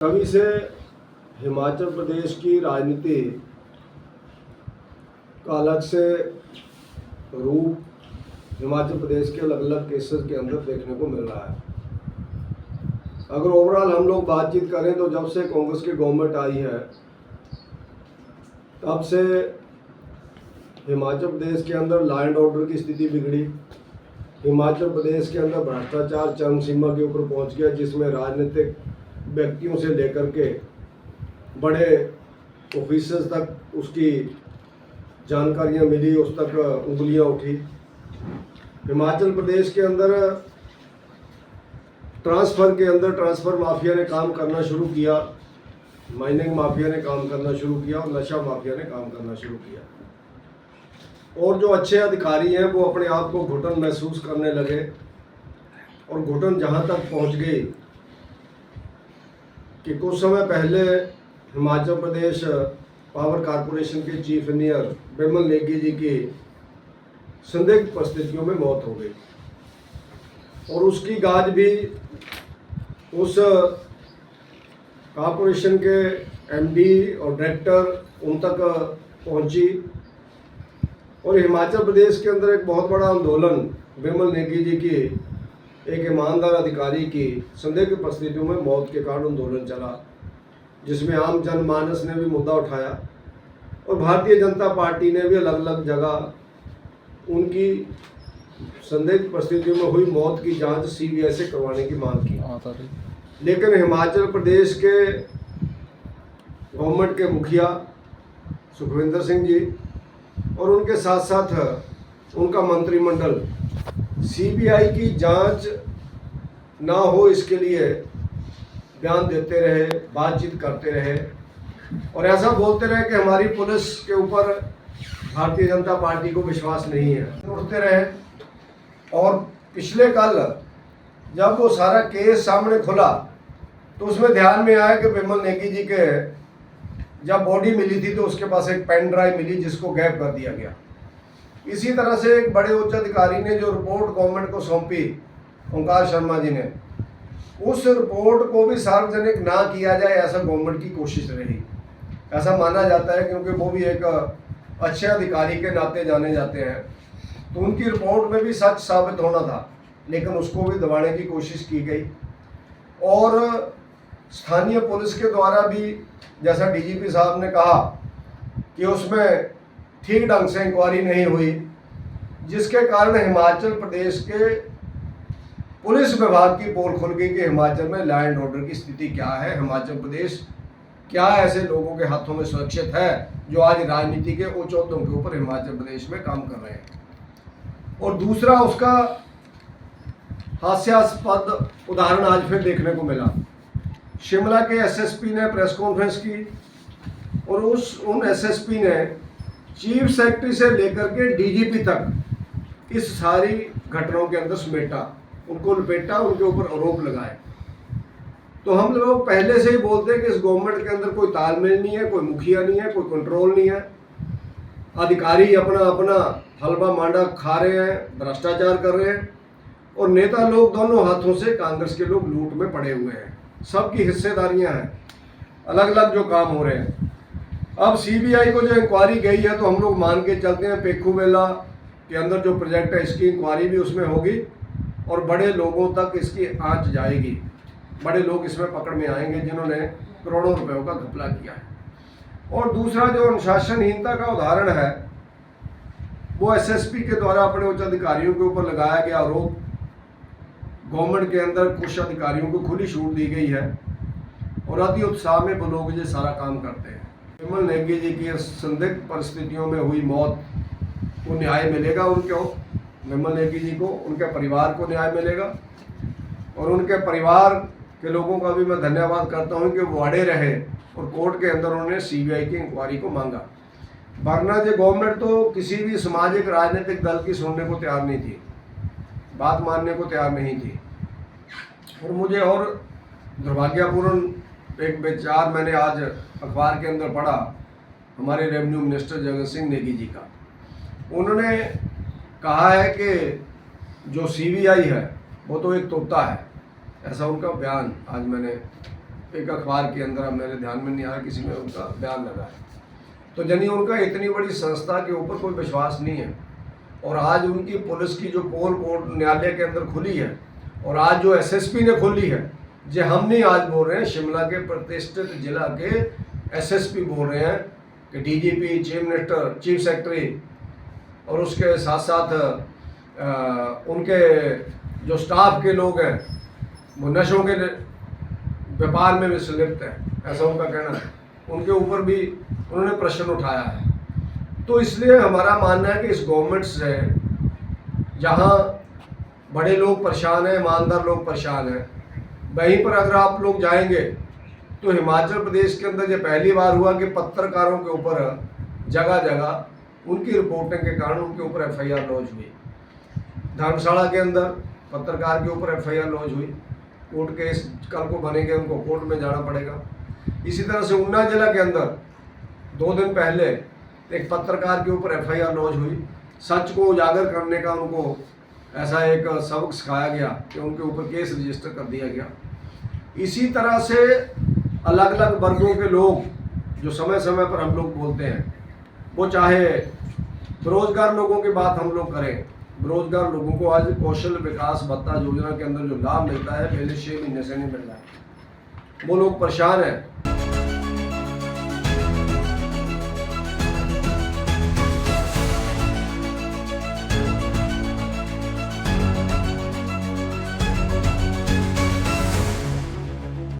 कभी से हिमाचल प्रदेश की राजनीति का अलग से रूप हिमाचल प्रदेश के अलग अलग केसेस के अंदर देखने को मिल रहा है। अगर ओवरऑल हम लोग बातचीत करें तो जब से कांग्रेस की गवर्नमेंट आई है तब से हिमाचल प्रदेश के अंदर लॉ एंड ऑर्डर की स्थिति बिगड़ी। हिमाचल प्रदेश के अंदर भ्रष्टाचार चरम सीमा के ऊपर पहुंच गया, जिसमें राजनीतिक व्यक्तियों से लेकर के बड़े ऑफिसर्स तक उसकी जानकारियां मिली, उस तक उंगलियां उठी। हिमाचल प्रदेश के अंदर ट्रांसफ़र माफिया ने काम करना शुरू किया, माइनिंग माफिया ने काम करना शुरू किया और नशा माफिया ने काम करना शुरू किया। और जो अच्छे अधिकारी हैं वो अपने आप को घुटन महसूस करने लगे और घुटन जहां तक पहुंच गई कि कुछ समय पहले हिमाचल प्रदेश पावर कॉरपोरेशन के चीफ इंजीनियर बिमल नेगी जी की संदिग्ध परिस्थितियों में मौत हो गई और उसकी गाज भी उस कॉरपोरेशन के एमडी और डायरेक्टर उन तक पहुंची और हिमाचल प्रदेश के अंदर एक बहुत बड़ा आंदोलन बिमल नेगी जी की एक ईमानदार अधिकारी की संदिग्ध परिस्थितियों में मौत के कारण आंदोलन चला, जिसमें आम जनमानस ने भी मुद्दा उठाया और भारतीय जनता पार्टी ने भी अलग अलग जगह उनकी संदिग्ध परिस्थितियों में हुई मौत की जांच सीबीआई से करवाने की मांग की। लेकिन हिमाचल प्रदेश के गवर्नमेंट के मुखिया सुखविंदर सिंह जी और उनके साथ साथ उनका मंत्रिमंडल सीबीआई की जांच ना हो इसके लिए बयान देते रहे, बातचीत करते रहे और ऐसा बोलते रहे कि हमारी पुलिस के ऊपर भारतीय जनता पार्टी को विश्वास नहीं है, उठते रहे। और पिछले कल जब वो सारा केस सामने खुला तो उसमें ध्यान में आया कि बिमल नेगी जी के जब बॉडी मिली थी तो उसके पास एक पेन ड्राइव मिली जिसको गैप कर दिया गया। इसी तरह से एक बड़े उच्च अधिकारी ने जो रिपोर्ट गवर्नमेंट को सौंपी, ओंकार शर्मा जी ने, उस रिपोर्ट को भी सार्वजनिक ना किया जाए ऐसा गवर्नमेंट की कोशिश रही। ऐसा माना जाता है क्योंकि वो भी एक अच्छे अधिकारी के नाते जाने जाते हैं, तो उनकी रिपोर्ट में भी सच साबित होना था, लेकिन उसको भी दबाने की कोशिश की गई। और स्थानीय पुलिस के द्वारा भी, जैसा डीजीपी साहब ने कहा कि उसमें ठीक ढंग से इंक्वायरी नहीं हुई, जिसके कारण हिमाचल प्रदेश के पुलिस विभाग की पोल खुल गई कि हिमाचल में लॉ एंड ऑर्डर की स्थिति क्या है, हिमाचल प्रदेश क्या ऐसे लोगों के हाथों में सुरक्षित है जो आज राजनीति के उच्च ओहदों के ऊपर हिमाचल प्रदेश में काम कर रहे हैं। और दूसरा उसका हास्यास्पद उदाहरण आज फिर देखने को मिला। शिमला के एसएसपी ने प्रेस कॉन्फ्रेंस की और उन एसएसपी ने चीफ सेक्रेटरी से लेकर के डीजीपी तक इस सारी घटनाओं के अंदर समेटा, उनको लपेटा, उनके ऊपर आरोप लगाए। तो हम लोग पहले से ही बोलते हैं कि इस गवर्नमेंट के अंदर कोई तालमेल नहीं है, कोई मुखिया नहीं है, कोई कंट्रोल नहीं है। अधिकारी अपना अपना हलवा मांडा खा रहे हैं, भ्रष्टाचार कर रहे हैं और नेता लोग दोनों हाथों से कांग्रेस के लोग लूट में पड़े हुए हैं। सबकी हिस्सेदारियां हैं, अलग अलग जो काम हो रहे हैं। अब सीबीआई को जो इंक्वायरी गई है तो हम लोग मान के चलते हैं पेखू मेला के अंदर जो प्रोजेक्ट है इसकी इंक्वायरी भी उसमें होगी और बड़े लोगों तक इसकी आंच जाएगी। बड़े लोग इसमें पकड़ में आएंगे जिन्होंने करोड़ों रुपयों का घपला किया है। और दूसरा जो अनुशासनहीनता का उदाहरण है वो एसएसपी के द्वारा अपने उच्च अधिकारियों के ऊपर लगाया गया आरोप। गवर्नमेंट के अंदर कुछ अधिकारियों को खुली छूट दी गई है और अति उत्साह में वो लोग ये सारा काम करते हैं। बिमल नेगी जी की संदिग्ध परिस्थितियों में हुई मौत को न्याय मिलेगा, उनको बिमल नेगी जी को, उनके परिवार को न्याय मिलेगा और उनके परिवार के लोगों का भी मैं धन्यवाद करता हूं कि वो अड़े रहे और कोर्ट के अंदर उन्होंने सीबीआई की इंक्वायरी को मांगा। वरना जो गवर्नमेंट तो किसी भी सामाजिक राजनीतिक दल की सुनने को तैयार नहीं थी, बात मानने को तैयार नहीं थी। और मुझे और दुर्भाग्यपूर्ण एक विचार मैंने आज अखबार के अंदर पढ़ा हमारे रेवेन्यू मिनिस्टर जगत सिंह नेगी जी का। उन्होंने कहा है कि जो सीबीआई है वो तो एक तोता है, ऐसा उनका बयान आज मैंने एक अखबार के अंदर, अब मेरे ध्यान में नहीं आ रहा, किसी में उनका बयान लगा है। तो यानी उनका इतनी बड़ी संस्था के ऊपर कोई विश्वास नहीं है। और आज उनकी पुलिस की जो पोल कोर्ट न्यायालय के अंदर खुली है और आज जो एसएसपी ने खोली है, जो हम नहीं आज बोल रहे हैं, शिमला के प्रतिष्ठित जिला के एसएसपी बोल रहे हैं कि DGP, chief minister, chief secretary और उसके साथ साथ उनके जो स्टाफ के लोग हैं वो नशों के व्यापार में भी संलिप्त है, ऐसा उनका कहना है। उनके ऊपर भी उन्होंने प्रश्न उठाया है। तो इसलिए हमारा मानना है कि इस गवर्नमेंट से जहाँ बड़े लोग परेशान हैं, ईमानदार लोग परेशान हैं, वहीं पर अगर आप लोग जाएंगे तो हिमाचल प्रदेश के अंदर ये पहली बार हुआ कि पत्रकारों के ऊपर जगह जगह उनकी रिपोर्टिंग के कारण उनके ऊपर एफआईआर लॉन्च हुई। धर्मशाला के अंदर पत्रकार के ऊपर एफआईआर लॉन्च हुई, कोर्ट केस कल को बनेंगे, उनको कोर्ट में जाना पड़ेगा। इसी तरह से ऊना जिला के अंदर 2 दिन पहले एक पत्रकार के ऊपर एफआईआर लॉन्च हुई। सच को उजागर करने का उनको ऐसा एक सबक सिखाया गया कि उनके ऊपर केस रजिस्टर कर दिया गया। इसी तरह से अलग अलग वर्गों के लोग जो समय समय पर हम लोग बोलते हैं, वो चाहे बेरोजगार लोगों की बात हम लोग करें, बेरोजगार लोगों को आज कौशल विकास भत्ता योजना के अंदर जो लाभ मिलता है पहले 6 महीने से नहीं मिल रहा है। वो लोग परेशान हैं